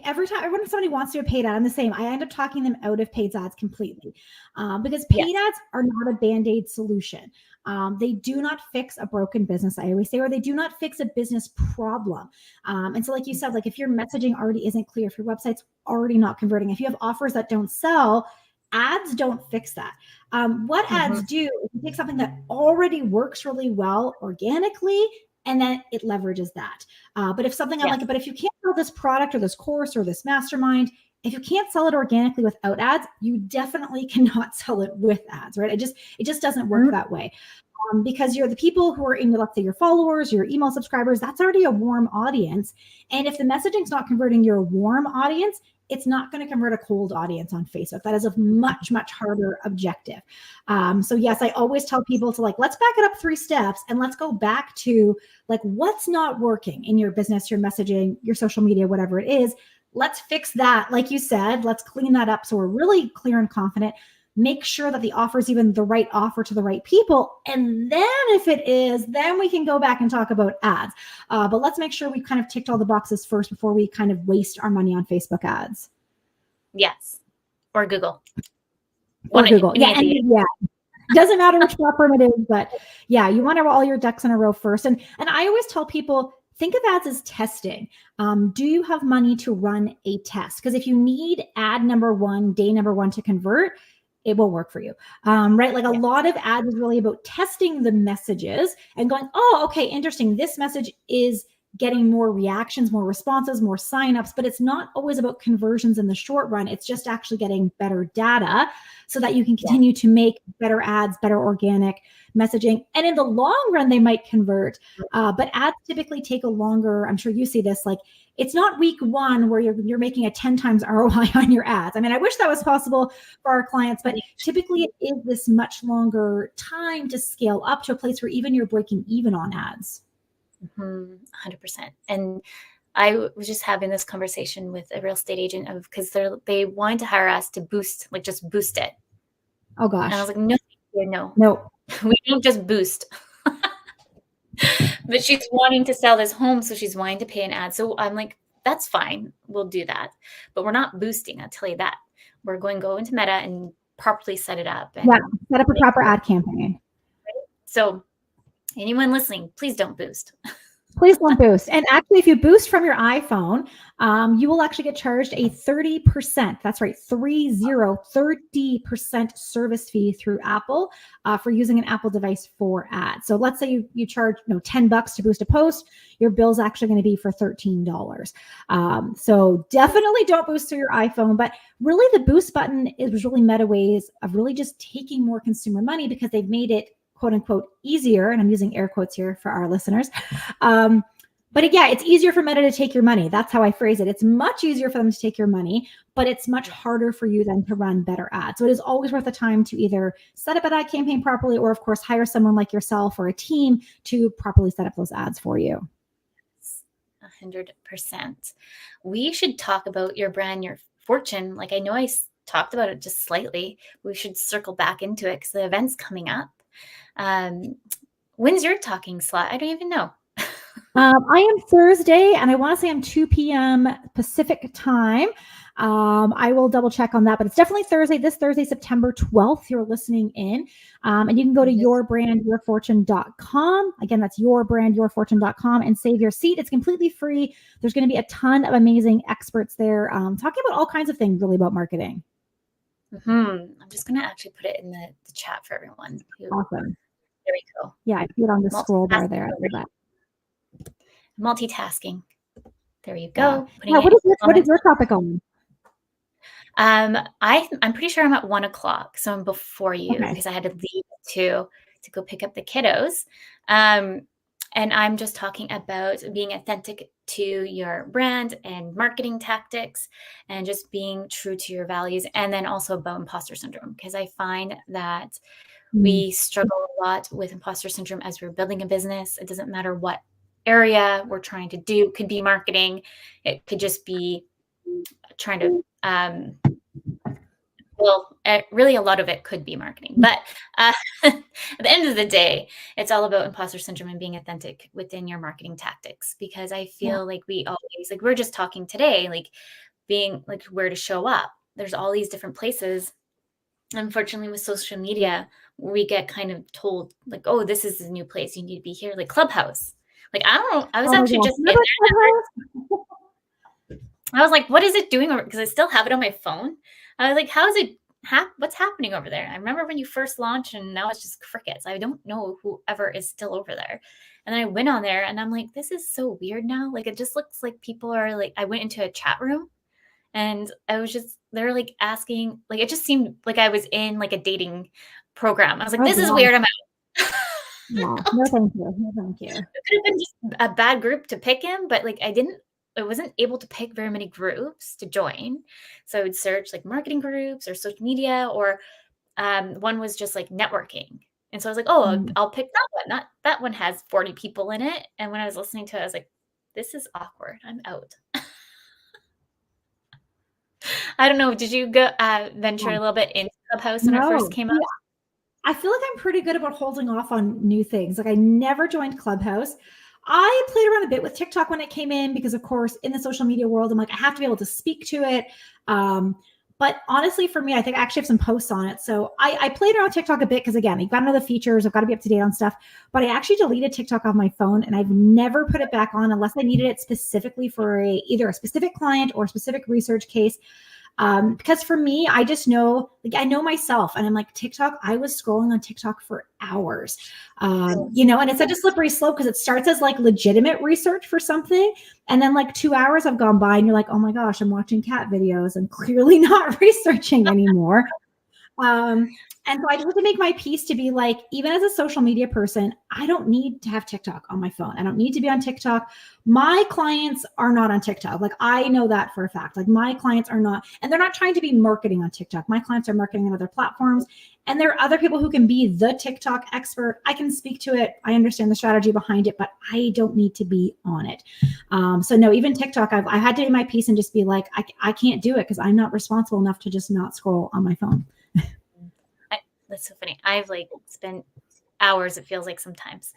every time when somebody wants to do a paid ad, I'm the same. I end up talking them out of paid ads completely, because paid ads are not a band-aid solution. They do not fix a broken business, I always say, or they do not fix a business problem. And so, like you said, like if your messaging already isn't clear, if your website's already not converting, if you have offers that don't sell, ads don't fix that. What ads do is you take something that already works really well organically, and then it leverages that. But if something I'm like, but if you can't sell this product or this course or this mastermind, if you can't sell it organically without ads, you definitely cannot sell it with ads, right? It just doesn't work that way. Because you're the people who are in, let's say, your followers, your email subscribers, that's already a warm audience. And if the messaging's not converting your warm audience, it's not going to convert a cold audience on Facebook. That is a much, much harder objective. So yes, I always tell people to let's back it up 3 steps and let's go back to what's not working in your business, your messaging, your social media, whatever it is. Let's fix that. Like you said, let's clean that up so we're really clear and confident. Make sure that the offer is even the right offer to the right people. And then if it is, then we can go back and talk about ads. But let's make sure we kind of ticked all the boxes first before we kind of waste our money on Facebook ads. Yes. Or Google. Or Google. Yeah. Doesn't matter which platform it is, but yeah, you want to have all your ducks in a row first. And I always tell people, think of ads as testing. Do you have money to run a test? Because if you need ad number 1, day number 1 to convert, it will work for you, right? A lot of ads is really about testing the messages and going, oh, okay, interesting. This message is getting more reactions, more responses, more signups, but it's not always about conversions in the short run. It's just actually getting better data so that you can continue to make better ads, better organic messaging. And in the long run, they might convert, but ads typically take a longer, I'm sure you see this, it's not week 1 where you're making a 10 times ROI on your ads. I mean, I wish that was possible for our clients, but typically it is this much longer time to scale up to a place where even you're breaking even on ads. 100%. And I was just having this conversation with a real estate agent because they wanted to hire us to boost, just boost it. Oh gosh. And I was like, no, we don't just boost. But she's wanting to sell this home, so she's wanting to pay an ad. So I'm like, that's fine, we'll do that. But we're not boosting, I'll tell you that. We're going to go into Meta and properly set it up. And set up a proper ad campaign. So anyone listening, please don't boost. Please don't boost. And actually, if you boost from your iPhone, you will actually get charged a 30%. That's right, 30% service fee through Apple for using an Apple device for ads. So let's say you charge $10 to boost a post. Your bill's actually going to be for $13. So definitely don't boost through your iPhone. But really, the boost button is really Meta ways of really just taking more consumer money because they've made it quote unquote easier. And I'm using air quotes here for our listeners. But yeah, it's easier for Meta to take your money. That's how I phrase it. It's much easier for them to take your money, but it's much harder for you then to run better ads. So it is always worth the time to either set up an ad campaign properly, or of course, hire someone like yourself or a team to properly set up those ads for you. 100%. We should talk about your brand, your fortune. I know I talked about it just slightly. We should circle back into it because the event's coming up. When's your talking slot? I don't even know. I am Thursday, and I want to say I'm 2 p.m. Pacific time. I will double check on that, but it's definitely Thursday, this Thursday, September 12th. You're listening in, and you can go to yourbrandyourfortune.com. Again, that's yourbrandyourfortune.com and save your seat. It's completely free. There's going to be a ton of amazing experts there, talking about all kinds of things really about marketing. I'm just going to actually put it in the chat for everyone. Awesome. There we go. Yeah, I see it on the scroll bar there. Multitasking. There you go. Yeah. What is your topic on? I'm pretty sure I'm at 1:00, so I'm before you because I had to leave to go pick up the kiddos. And I'm just talking about being authentic to your brand and marketing tactics and just being true to your values, and then also about imposter syndrome, because I find that we struggle a lot with imposter syndrome as we're building a business. It doesn't matter what area we're trying to do. It could be marketing. It could just be trying to Well, really a lot of it could be marketing, but uh, at the end of the day, it's all about imposter syndrome and being authentic within your marketing tactics, because I Yeah. feel like we always, like we're just talking today, like being like where to show up. There's all these different places. Unfortunately, with social media, we get kind of told like, oh, this is a new place. You need to be here, like Clubhouse. Like, I don't know. I was Oh my actually gosh. just in Remember there. Clubhouse? I was like, what is it doing? Because I still have it on my phone. I was like, how is it? What's happening over there? I remember when you first launched, and now it's just crickets. I don't know whoever is still over there. And then I went on there, and I'm like, this is so weird now. Like, it just looks like people are like, I went into a chat room, and I was just, they're like asking, like, it just seemed like I was in like a dating program. I was like, Oh this is god. weird. I'm out. Yeah. No, thank you. No, thank you. It could have been just a bad group to pick in, but, like, I wasn't able to pick very many groups to join. So I would search, like, marketing groups or social media, or, one was just, like, networking. And so I was like, "Oh, Mm. I'll pick that one. That one has 40 people in it." And when I was listening to it, I was like, "This is awkward. I'm out." I don't know, did you go venture Yeah. a little bit into Clubhouse when it first No. came out? See, I feel like I'm pretty good about holding off on new things. Like I never joined Clubhouse. I played around a bit with TikTok when it came in because, of course, in the social media world, I'm like, I have to be able to speak to it. But honestly, for me, I think I actually have some posts on it. So I played around with TikTok a bit because, again, you've got to know the features. I've got to be up to date on stuff. But I actually deleted TikTok off my phone, and I've never put it back on unless I needed it specifically for either a specific client or a specific research case. Because for me, I just know, like, I know myself, and I'm like, TikTok, I was scrolling on TikTok for hours, and it's such a slippery slope because it starts as like legitimate research for something. And then like 2 hours have gone by, and you're like, oh my gosh, I'm watching cat videos and clearly not researching anymore. And so I just have to make my peace to be like, even as a social media person, I don't need to have TikTok on my phone. I don't need to be on TikTok. My clients are not on TikTok. Like I know that for a fact. Like my clients are not, and they're not trying to be marketing on TikTok. My clients are marketing on other platforms. And there are other people who can be the TikTok expert. I can speak to it. I understand the strategy behind it, but I don't need to be on it. So no, even TikTok, I had to do my piece and just be like, I can't do it because I'm not responsible enough to just not scroll on my phone. I That's so funny. I've, like, spent hours, it feels like sometimes.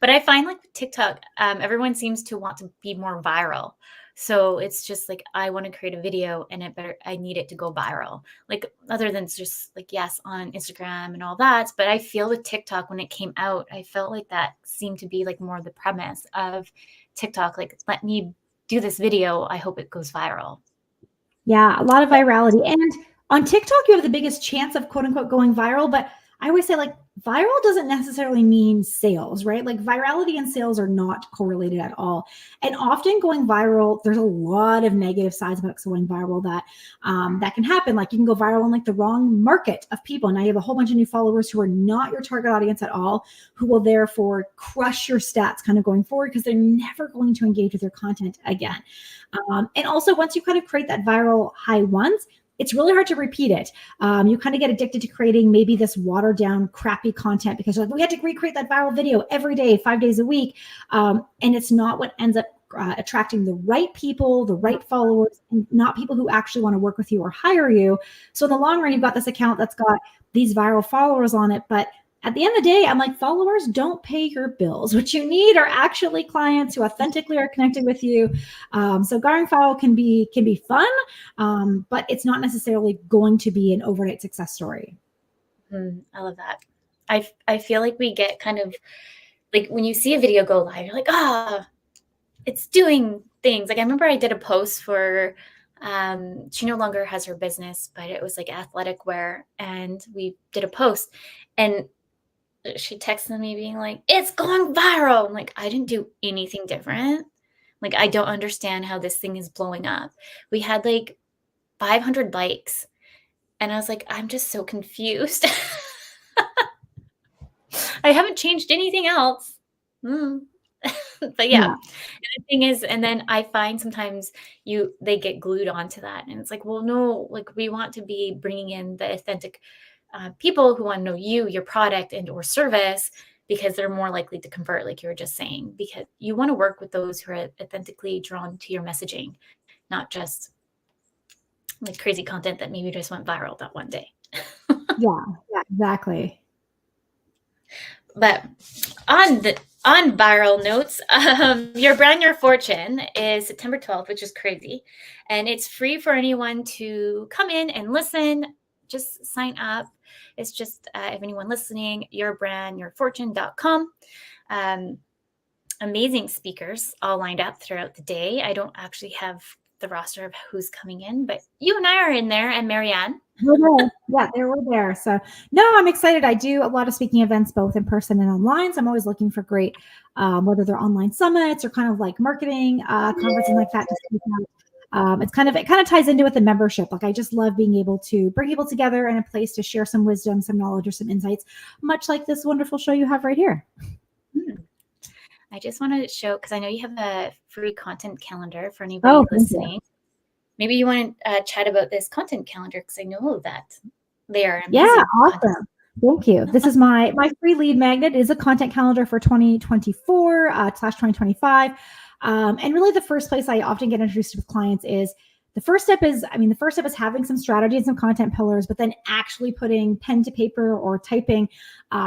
But I find, like, with TikTok, everyone seems to want to be more viral. So it's just like, I wanna create a video, and I need it to go viral. Like, other than just, like, yes, on Instagram and all that, but I feel with TikTok, when it came out, I felt like that seemed to be, like, more the premise of TikTok, like, "Let me do this video, I hope it goes viral." Yeah, a lot of virality. And on TikTok, you have the biggest chance of quote unquote going viral. But I always say, like, viral doesn't necessarily mean sales, right? Like, virality and sales are not correlated at all. And often going viral, there's a lot of negative sides about going viral that can happen. Like, you can go viral in like the wrong market of people. Now you have a whole bunch of new followers who are not your target audience at all, who will therefore crush your stats kind of going forward because they're never going to engage with your content again. And also, once you kind of create that viral high once, it's really hard to repeat it. You kind of get addicted to creating maybe this watered down, crappy content because like, we had to recreate that viral video every day, 5 days a week. And it's not what ends up attracting the right people, the right followers, and not people who actually want to work with you or hire you. So in the long run, you've got this account that's got these viral followers on it, but at the end of the day, I'm like, followers don't pay your bills. What you need are actually clients who authentically are connected with you. So garden fowl can be fun, but it's not necessarily going to be an overnight success story. I love that. I feel like we get kind of like, when you see a video go live, you're like, "Ah, it's doing things." Like, I remember I did a post for, she no longer has her business, but it was like athletic wear, and we did a post, and she texted me being like, "It's going viral." I'm like, "I didn't do anything different. Like, I don't understand how this thing is blowing up." We had like 500 likes, and I was like, "I'm just so confused." I haven't changed anything else. Mm. But yeah, Yeah. and the thing is, and then I find sometimes they get glued onto that, and it's like, well, no, like, we want to be bringing in the authentic people who want to know you, your product, and or service, because they're more likely to convert, like you were just saying, because you want to work with those who are authentically drawn to your messaging, not just like crazy content that maybe just went viral that one day. Yeah, exactly. But on viral notes, Your Brand, Your Fortune is September 12th, which is crazy. And it's free for anyone to come in and listen. Just sign up. It's just, if anyone listening, yourbrandyourfortune.com. Amazing speakers all lined up throughout the day. I don't actually have the roster of who's coming in, but you and I are in there, and Marianne. Yeah, they were there. So no, I'm excited. I do a lot of speaking events, both in person and online. So I'm always looking for great, whether they're online summits or kind of like marketing conferences like that. To speak out. It kind of ties into with the membership. Like I just love being able to bring people together in a place to share some wisdom, some knowledge, or some insights, much like this wonderful show you have right here. I just want to show, because I know you have a free content calendar for anybody listening. Maybe you want to chat about this content calendar, because I know that they are amazing. Yeah, awesome. Thank you. This is my free lead magnet. It is a content calendar for 2024 / 2025. And really the first place I often get introduced with clients is the first step is having some strategy and some content pillars, but then actually putting pen to paper or typing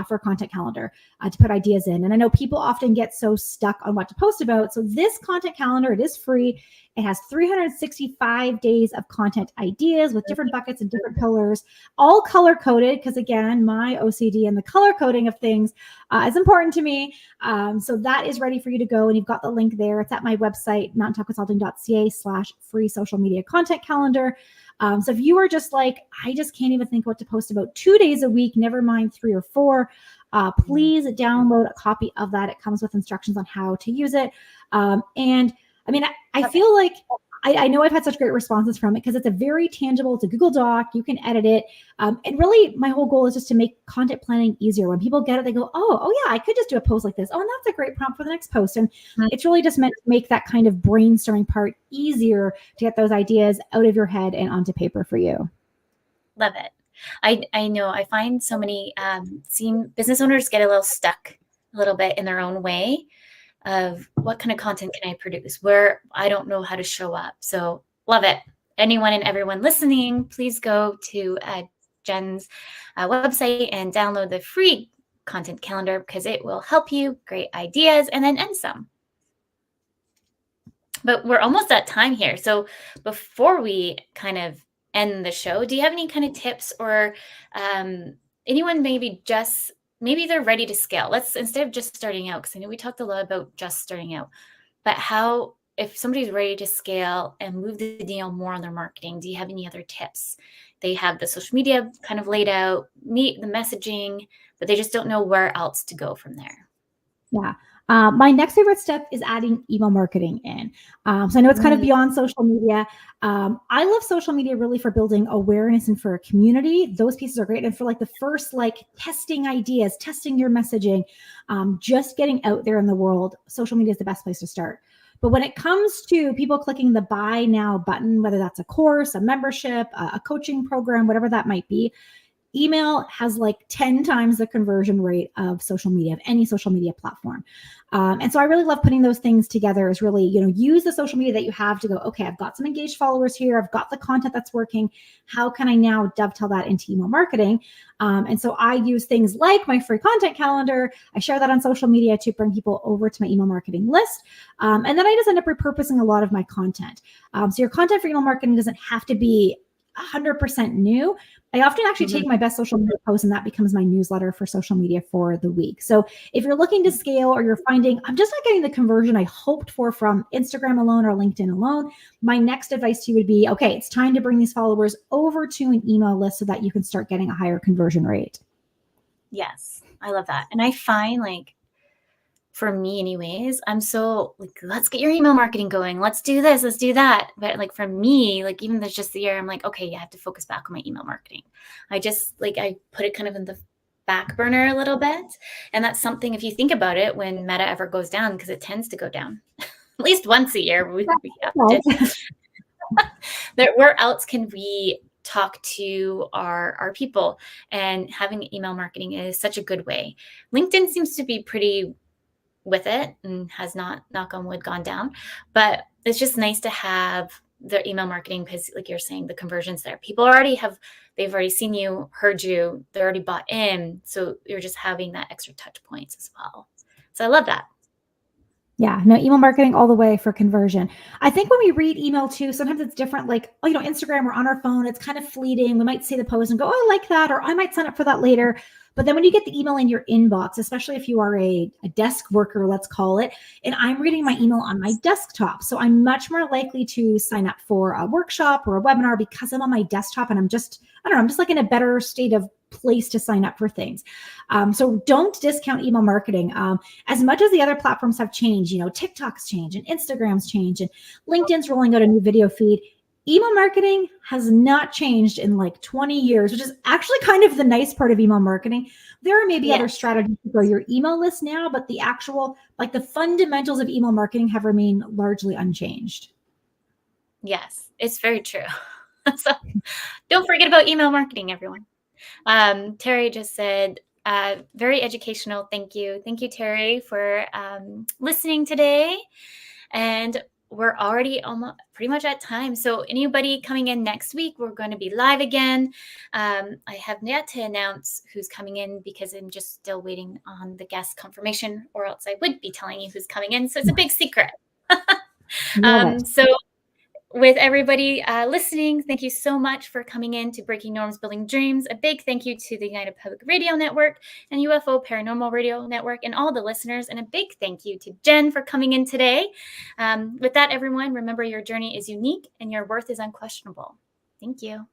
for a content calendar to put ideas in. And I know people often get so stuck on what to post about. So this content calendar, it is free. It has 365 days of content ideas with different buckets and different pillars, all color coded, because again, my OCD and the color coding of things is important to me. So that is ready for you to go. And you've got the link there. It's at my website, mountaintopconsulting.ca/free social media content calendar. So if you are just like, I just can't even think what to post about 2 days a week, never mind 3 or 4, please download a copy of that. It comes with instructions on how to use it. And I mean, I feel like I know I've had such great responses from it because it's a very tangible, it's a Google Doc, you can edit it. And really my whole goal is just to make content planning easier. When people get it, they go, oh yeah, I could just do a post like this. Oh, and that's a great prompt for the next post. And it's really just meant to make that kind of brainstorming part easier to get those ideas out of your head and onto paper for you. Love it. I know I find so many business owners get a little stuck a little bit in their own way of what kind of content can I produce where I don't know how to show up. So love it. Anyone and everyone listening, please go to Jen's website and download the free content calendar because it will help you. Great ideas and then some. But we're almost at time here. So before we kind of end the show, do you have any kind of tips or anyone maybe they're ready to scale? Let's, instead of just starting out, because I know we talked a lot about just starting out, but how, if somebody's ready to scale and move the needle more on their marketing, do you have any other tips? They have the social media kind of laid out, meet the messaging, but they just don't know where else to go from there. Yeah. My next favorite step is adding email marketing in. So I know it's kind of beyond social media. I love social media really for building awareness and for a community. Those pieces are great. And for like the first, like testing ideas, testing your messaging, just getting out there in the world, social media is the best place to start. But when it comes to people clicking the buy now button, whether that's a course, a membership, a coaching program, whatever that might be, email has like 10 times the conversion rate of social media, of any social media platform. And so I really love putting those things together, is really, use the social media that you have to go, okay, I've got some engaged followers here. I've got the content that's working. How can I now dovetail that into email marketing? And so I use things like my free content calendar. I share that on social media to bring people over to my email marketing list. And then I just end up repurposing a lot of my content. So your content for email marketing doesn't have to be 100% new. I often actually take my best social media posts and that becomes my newsletter for social media for the week. So if you're looking to scale or you're finding, I'm just not getting the conversion I hoped for from Instagram alone or LinkedIn alone, my next advice to you would be, okay, it's time to bring these followers over to an email list so that you can start getting a higher conversion rate. Yes, I love that. And I find, like, for me anyways, I'm so like, let's get your email marketing going. Let's do this, let's do that. But like for me, like even there's just the year, I'm like, okay, you have to focus back on my email marketing. I put it kind of in the back burner a little bit. And that's something, if you think about it, when Meta ever goes down, because it tends to go down at least once a year, we have to. Where else can we talk to our people? And having email marketing is such a good way. LinkedIn seems to be pretty with it and has not, knock on wood, gone down, but it's just nice to have the email marketing, because like you're saying, the conversions there, they've already seen you, heard you, they're already bought in. So you're just having that extra touch points as well. So I love that. Yeah, no, email marketing all the way for conversion. I think when we read email too, sometimes it's different. Like, oh, Instagram, we're on our phone, it's kind of fleeting. We might see the post and go, oh, I like that, or I might sign up for that later. But then when you get the email in your inbox, especially if you are a desk worker, let's call it, and I'm reading my email on my desktop. So I'm much more likely to sign up for a workshop or a webinar because I'm on my desktop and I'm just like in a better state of place to sign up for things. So don't discount email marketing. As much as the other platforms have changed, TikTok's changed and Instagram's changed and LinkedIn's rolling out a new video feed. Email marketing has not changed in like 20 years, which is actually kind of the nice part of email marketing. There are maybe other strategies to grow your email list now, but the actual, like the fundamentals of email marketing have remained largely unchanged. Yes, it's very true. So don't forget about email marketing, everyone. Terry just said, very educational. Thank you. Thank you, Terry, for listening today. And we're already almost pretty much at time. So anybody coming in next week, we're going to be live again. I have yet to announce who's coming in because I'm just still waiting on the guest confirmation, or else I would be telling you who's coming in. So it's a big secret. So with everybody listening, thank you so much for coming in to Breaking Norms, Building Dreams. A big thank you to the United Public Radio Network and UFO Paranormal Radio Network and all the listeners. And a big thank you to Jen for coming in today. With that, everyone, remember your journey is unique and your worth is unquestionable. Thank you.